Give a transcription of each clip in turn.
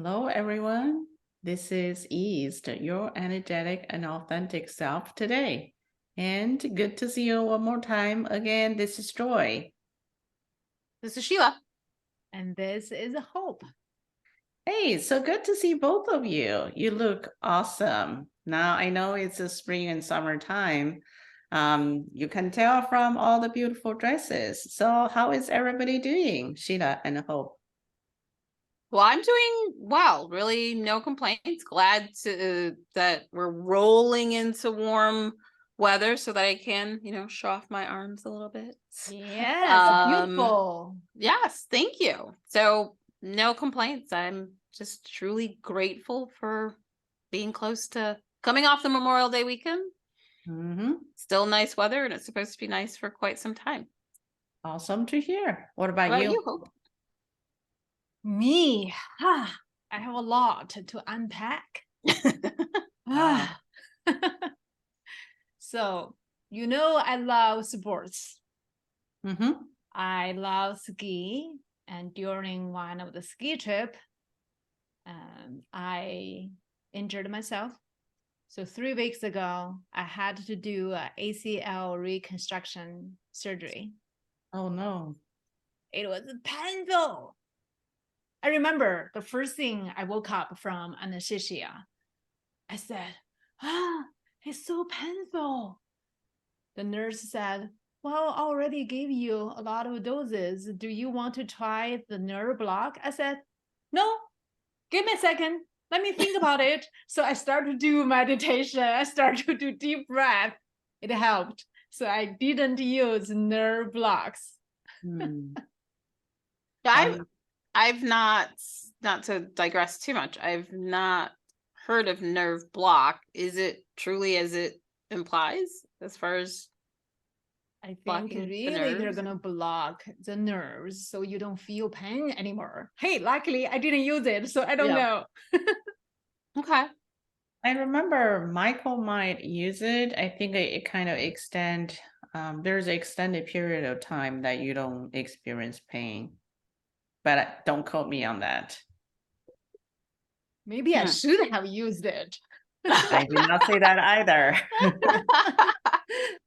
Hello, everyone. This is East, your energetic and authentic self today. And good to see you one more time. Again, this is Joy. This is Sheila. And this is a hope. Hey, so good to see both of you. You look awesome. Now, I know it's a spring and summertime. You can tell from all the beautiful dresses. So, how is everybody doing, Sheila and Hope? Well, I'm doing well. Really, no complaints. Glad that we're rolling into warm weather so that I can, show off my arms a little bit. Yes, beautiful. Yes, thank you. So, no complaints. I'm just truly grateful for being close to coming off the Memorial Day weekend. Mm-hmm. Still nice weather, and it's supposed to be nice for quite some time. Awesome to hear. What How about about you? you, Hope? Me, I have a lot to unpack. Wow. So, I love sports. Mm-hmm. I love ski. And during one of the ski trip, I injured myself. So 3 weeks ago, I had to do a ACL reconstruction surgery. Oh, no. It was painful. I remember the first thing I woke up from anesthesia. I said, it's so painful. The nurse said, well, I already gave you a lot of doses. Do you want to try the nerve block? I said, no, give me a second. Let me think about it. So I started to do meditation. I started to do deep breath. It helped. So I didn't use nerve blocks. Hmm. I've not to digress too much. I've not heard of nerve block. Is it truly as it implies as far as I think blocking the really they're nerves? gonna block the nerves so you don't feel pain anymore. Hey, luckily I didn't use it, so I don't know. Okay. I remember Michael might use it. I think it kind of there's an extended period of time that you don't experience pain, but don't quote me on that. Maybe I should have used it. I did not say that either.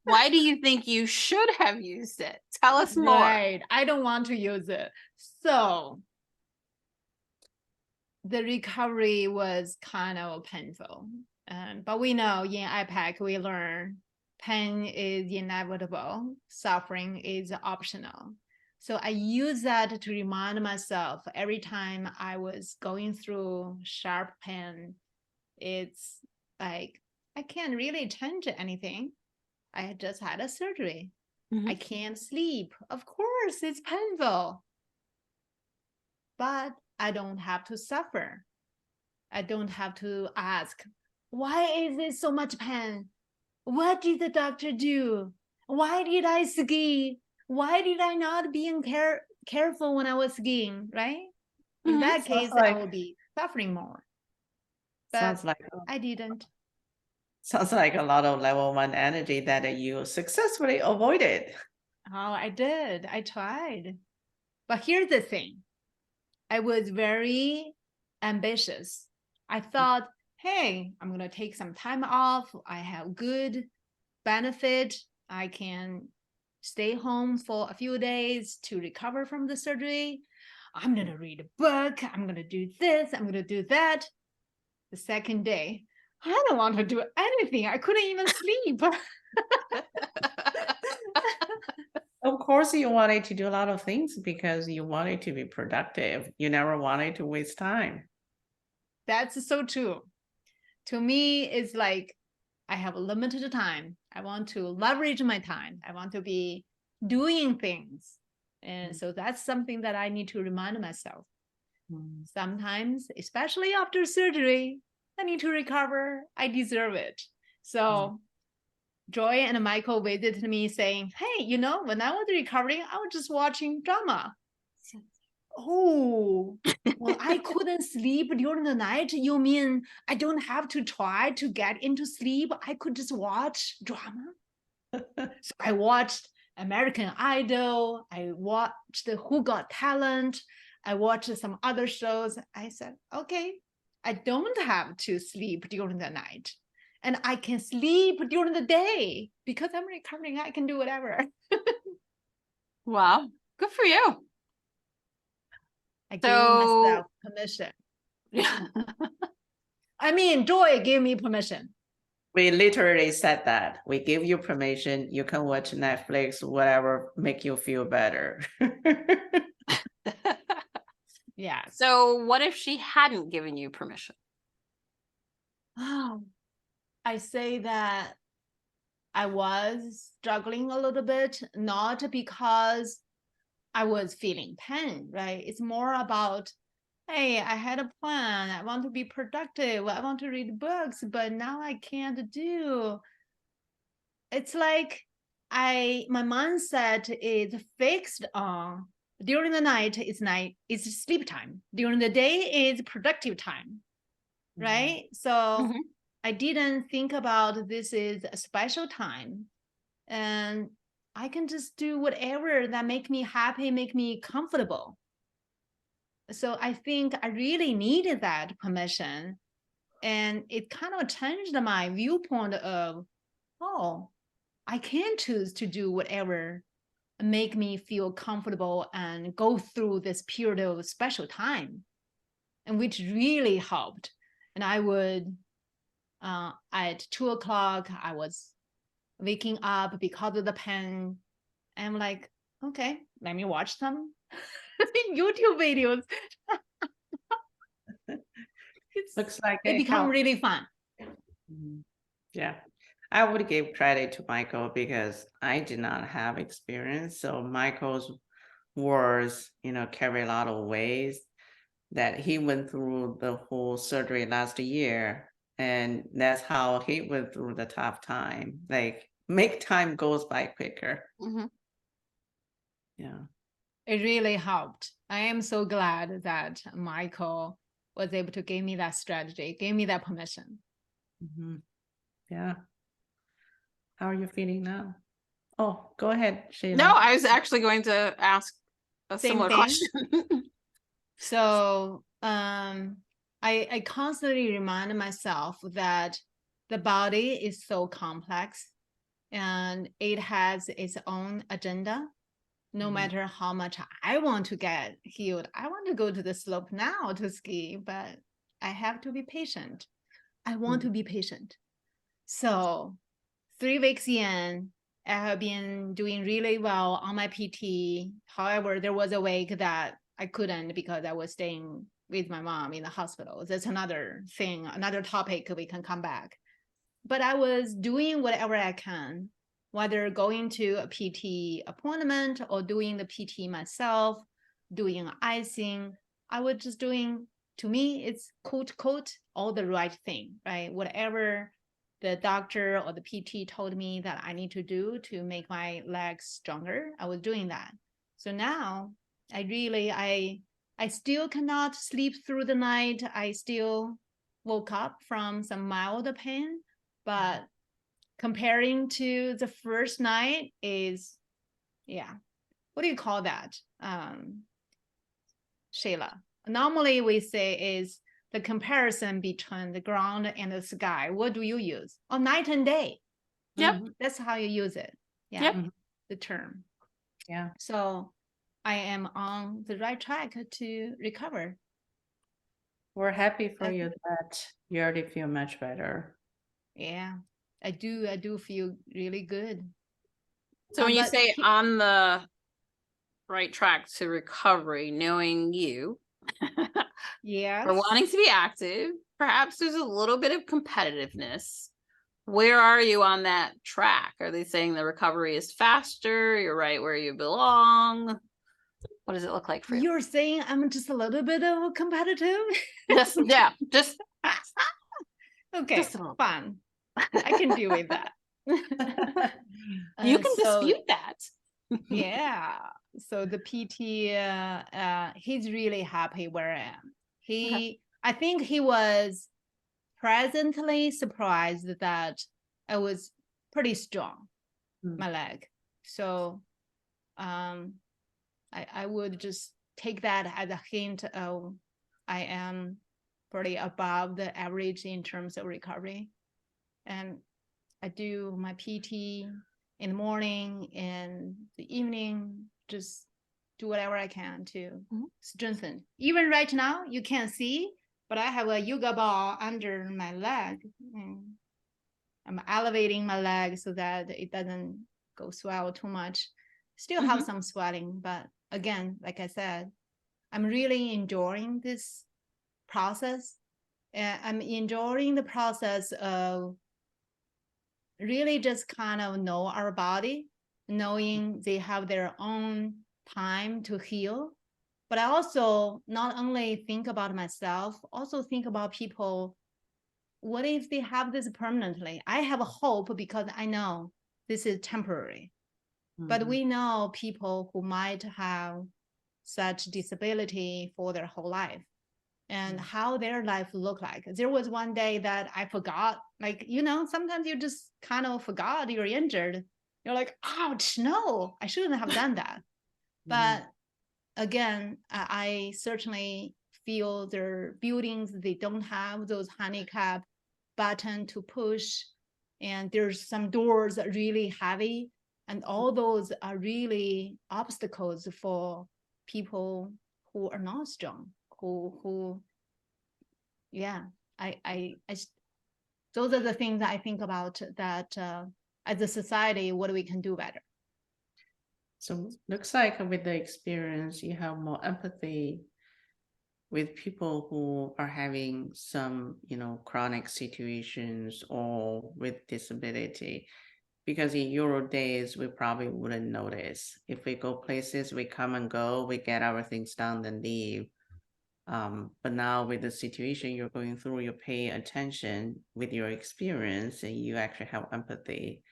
Why do you think you should have used it? Tell us more. Right. I don't want to use it. So the recovery was kind of painful. But we know in Y.E.A.S.T we learn pain is inevitable, suffering is optional. So I use that to remind myself every time I was going through sharp pain, it's like I can't really change anything. I just had a surgery. I can't sleep. Of course, it's painful. But I don't have to suffer. I don't have to ask, why is it so much pain? What did the doctor do? Why did I ski? Why did I not being careful when I was skiing, right? In that case, I will be suffering more. But I didn't. Sounds like a lot of level 1 energy that you successfully avoided. Oh, I did. I tried. But here's the thing. I was very ambitious. I thought, hey, I'm going to take some time off. I have good benefit. I can stay home for a few days to recover from the surgery. I'm going to read a book. I'm going to do this. I'm going to do that. The second day, I don't want to do anything. I couldn't even sleep. Of course, you wanted to do a lot of things because you wanted to be productive. You never wanted to waste time. That's so true. To me, it's like I have a limited time. I want to leverage my time. I want to be doing things. And so that's something that I need to remind myself. Sometimes, especially after surgery, I need to recover. I deserve it. So Joy and Michael visited me saying, hey, when I was recovering, I was just watching drama. Oh, well, I couldn't sleep during the night. You mean I don't have to try to get into sleep? I could just watch drama. So I watched American Idol. I watched Who Got Talent. I watched some other shows. I said, okay, I don't have to sleep during the night. And I can sleep during the day because I'm recovering. I can do whatever. Wow. Good for you. I gave So myself permission. I mean, Joy gave me permission. We literally said that. We give you permission. You can watch Netflix, whatever, make you feel better. Yeah. So what if she hadn't given you permission? Oh, I say that I was struggling a little bit, not because I was feeling pain, right? It's more about, hey, I had a plan. I want to be productive. I want to read books, but now I can't do. It's like my mindset is fixed on during the night is sleep time. During the day is productive time, right? So Mhm. I didn't think about this is a special time, and I can just do whatever that make me happy, make me comfortable. So I think I really needed that permission, and it kind of changed my viewpoint of, oh, I can choose to do whatever make me feel comfortable and go through this period of special time, and which really helped. And I would at 2 o'clock, I was waking up because of the pain. I'm like, okay, let me watch some YouTube videos. Looks like It it become helped. really fun. Mhm. Yeah. I would give credit to Michael because I did not have experience. So Michael's words, carry a lot of ways that he went through the whole surgery last year. And that's how he went through the tough time. Like make time goes by quicker. Mhm. Yeah. It really helped. I am so glad that Michael was able to give me that strategy, gave me that permission. Mhm. Yeah. How are you feeling now? Oh, go ahead, No, Sheila. I was actually going to ask a Same similar thing. question. So I constantly remind myself that the body is so complex and it has its own agenda. No Mhm. matter how much I want to get healed, I want to go to the slope now to ski, but I have to be patient. I want to be patient. So 3 weeks in, I have been doing really well on my PT. However, there was a week that I couldn't because I was staying with my mom in the hospital. That's another thing, another topic we can come back. But I was doing whatever I can, whether going to a PT appointment or doing the PT myself, doing icing. I was just doing, to me, it's quote, quote, all the right thing, right? Whatever the doctor or the PT told me that I need to do to make my legs stronger, I was doing that. So now I still cannot sleep through the night. I still woke up from some mild pain, but comparing to the first night is, yeah, what do you call that, Sheila? Normally we say is the comparison between the ground and the sky. What do you use? Oh, night and day. Yep. Mhm. That's how you use it. Yeah, Yep. Mhm. the term. Yeah. So I am on the right track to recover. We're happy for Okay. you that you already feel much better. Yeah, I do feel really good. So when you But say on the right track to recovery, knowing you, yes, for wanting to be active, perhaps there's a little bit of competitiveness. Where are you on that track? Are they saying the recovery is faster? You're right where you belong? What does it look like for you? you're saying I'm just a little bit of competitive. Just yeah, just Okay, just a little bit. fun. I can deal with that. You can So dispute that. yeah, so the PT, he's really happy where I am. I think he was pleasantly surprised that I was pretty strong, Mm. my leg. So I would just take that as a hint of I am pretty above the average in terms of recovery. And I do my PT in the morning and the evening, just do whatever I can to strengthen. Even right now, you can't see, but I have a yoga ball under my leg. And I'm elevating my leg so that it doesn't go swell too much. Still have some swelling, but again, like I said, I'm really enjoying this process. I'm enjoying the process of really just kind of know our body, knowing they have their own time to heal. But I also not only think about myself, also think about people. What if they have this permanently? I have a hope because I know this is temporary. But we know people who might have such disability for their whole life and how their life look like. There was one day that I forgot, like, sometimes you just kind of forgot you're injured. You're like, ouch, no, I shouldn't have done that. But again, I certainly feel their buildings, they don't have those handicap button to push. And there's some doors that are really heavy. And all those are really obstacles for people who are not strong, those are the things that I think about that as a society, what we can do better. So looks like with the experience, you have more empathy with people who are having some, chronic situations or with disability. Because in Euro days, we probably wouldn't notice. If we go places, we come and go, we get our things done, then leave. But now with the situation you're going through, you pay attention with your experience and you actually have empathy,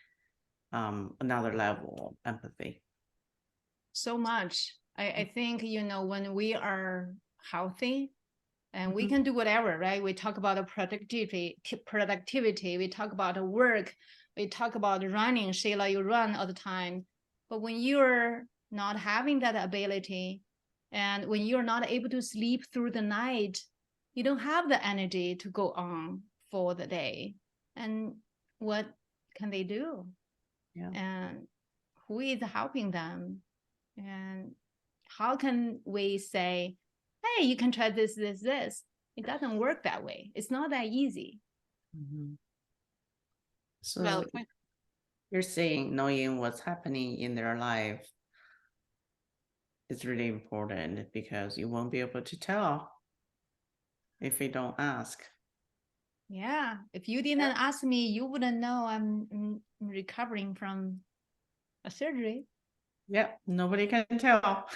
another level of empathy. So much. I think, when we are healthy and we can do whatever, right? We talk about productivity, we talk about work, we talk about running. Sheila, you run all the time. But when you're not having that ability and when you're not able to sleep through the night, you don't have the energy to go on for the day. And what can they do? Yeah. And who is helping them? And how can we say, hey, you can try this, this, this? It doesn't work that way. It's not that easy. So Valid point. you're saying knowing what's happening in their life is really important because you won't be able to tell if you don't ask. Yeah. If you didn't ask me, you wouldn't know I'm recovering from a surgery. Yep, nobody can tell.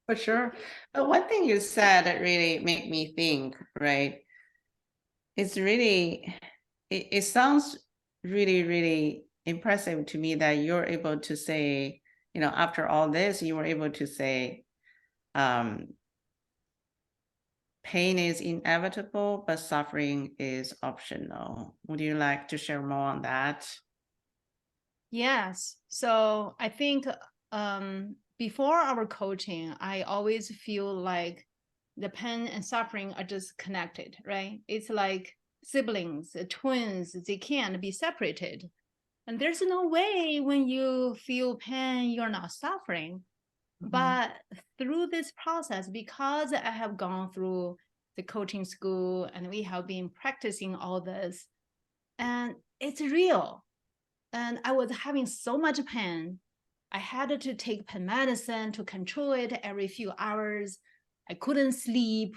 For sure. But one thing you said that really made me think, right? It's really, it sounds really, really impressive to me that you're able to say, after all this, you were able to say, pain is inevitable, but suffering is optional. Would you like to share more on that? Yes. So I think before our coaching, I always feel like the pain and suffering are just connected, right? It's like siblings, twins, they can't be separated. And there's no way when you feel pain, you're not suffering. But through this process, because I have gone through the coaching school and we have been practicing all this, and it's real. And I was having so much pain. I had to take pain medicine to control it every few hours. I couldn't sleep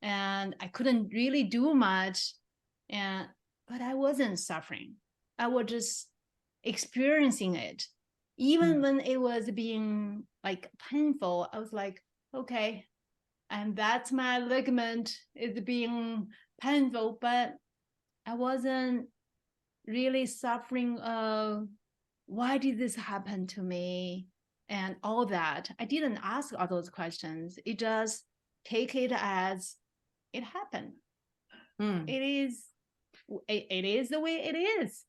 and I couldn't really do much. But I wasn't suffering. I was just experiencing it. Even when it was being like painful, I was like, okay, and that's my ligament is being painful, but I wasn't really suffering of why did this happen to me and all that. I didn't ask all those questions. It just take it as it happened. It is the way it is.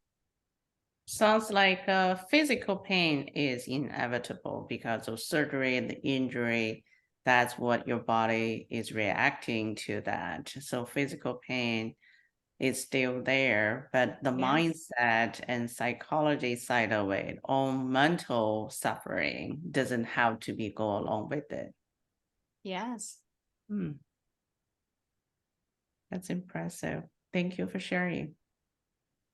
Sounds like physical pain is inevitable because of surgery and the injury. That's what your body is reacting to that. So physical pain is still there, but the Yes. mindset and psychology side of it, or mental suffering, doesn't have to be go along with it. Yes. Hmm, that's impressive. Thank you for sharing.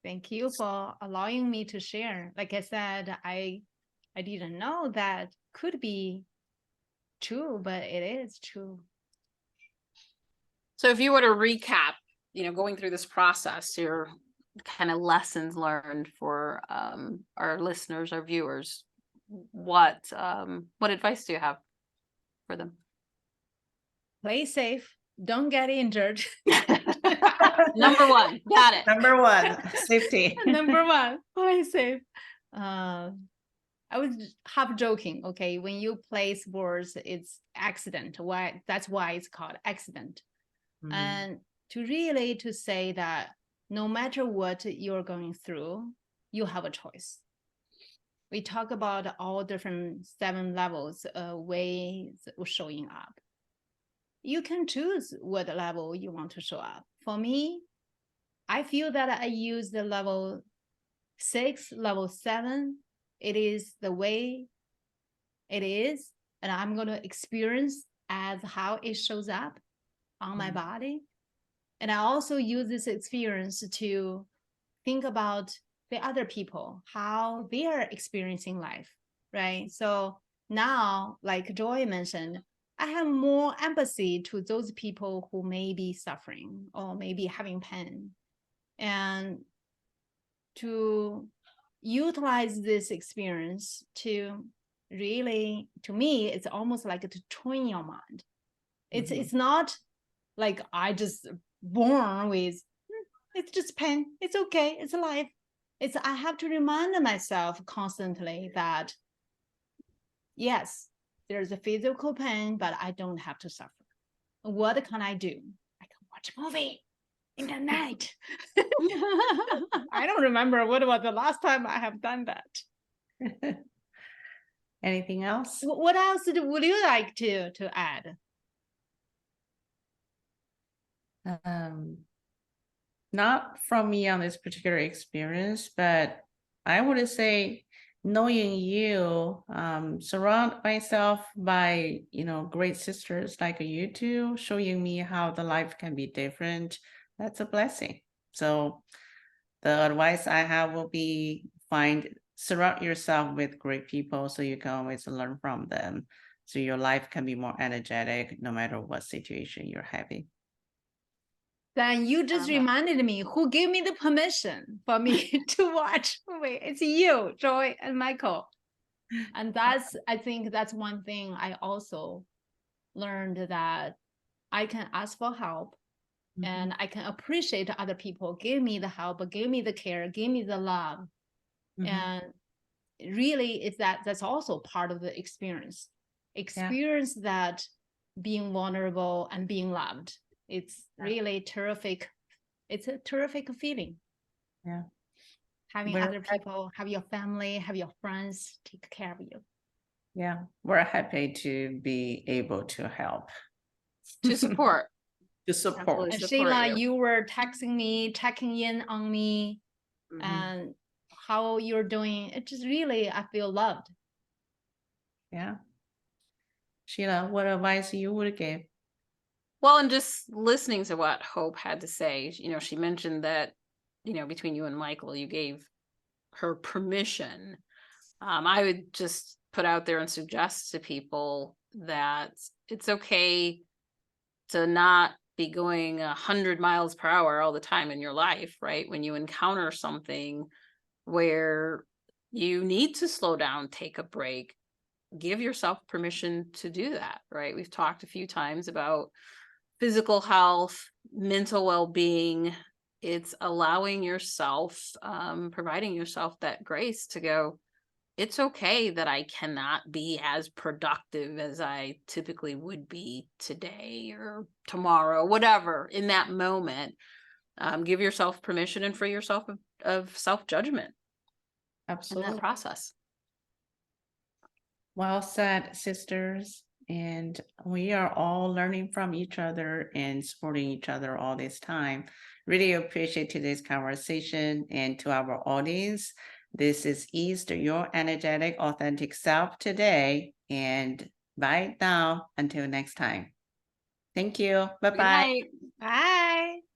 Thank you for allowing me to share. Like I said, I didn't know that could be true, but it is true. So if you were to recap, going through this process, your kind of lessons learned for our listeners, our viewers, what advice do you have for them? Play safe. Don't get injured. Number one, got it. Number one, safety. Number one, play safe. I was half joking. Okay, when you play sports, it's accident. Why? That's why it's called accident. Mhm. And to say that no matter what you're going through, you have a choice. We talk about all different 7 levels, ways of showing up. You can choose what level you want to show up. For me, I feel that I use the level 6, level 7. It is the way it is, and I'm going to experience as how it shows up on my Mhm. body. And I also use this experience to think about the other people, how they are experiencing life, right? So now, like Joy mentioned, I have more empathy to those people who may be suffering or maybe having pain. And to utilize this experience to really, to me, it's almost like to train your mind. Mhm. It's not like I just born with it's just pain. It's okay. It's life. It's I have to remind myself constantly that yes, there's a physical pain, but I don't have to suffer. What can I do? I can watch a movie in the night. I don't remember what was the last time I have done that. Anything else? What else would you like to add? Not from me on this particular experience, but I would say knowing you, surround myself by, great sisters like you two, showing me how the life can be different. That's a blessing. So the advice I have will be surround yourself with great people so you can always learn from them. So your life can be more energetic no matter what situation you're having. Then you just reminded me who gave me the permission for me to watch movie. It's you, Joy, and Michael. And I think that's one thing I also learned, that I can ask for help and I can appreciate other people give me the help, give me the care, give me the love. Mhm. And really that's also part of the experience that being vulnerable and being loved. It's really terrific. It's a terrific feeling. Yeah. Having We're other people, have your family, have your friends take care of you. Yeah, we're happy to be able to help. To support. To support. Absolutely. And Support Sheila, you. you were texting me, checking in on me, Mhm. and how you're doing. It just really, I feel loved. Yeah. Sheila, what advice you would give? Well, and just listening to what Hope had to say, she mentioned that, between you and Michael, you gave her permission. I would just put out there and suggest to people that it's okay to not be going 100 miles per hour all the time in your life, right? When you encounter something where you need to slow down, take a break, give yourself permission to do that, right? We've talked a few times about physical health, mental well-being. It's allowing yourself, providing yourself that grace to go, it's okay that I cannot be as productive as I typically would be today or tomorrow, whatever, in that moment. Give yourself permission and free yourself of self-judgment. in Absolutely. that process. Well said, sisters. And we are all learning from each other and supporting each other all this time. Really appreciate today's conversation. And to our audience, this is East, your energetic, authentic self today. And bye now until next time. Thank you. Bye Good bye. night. Bye.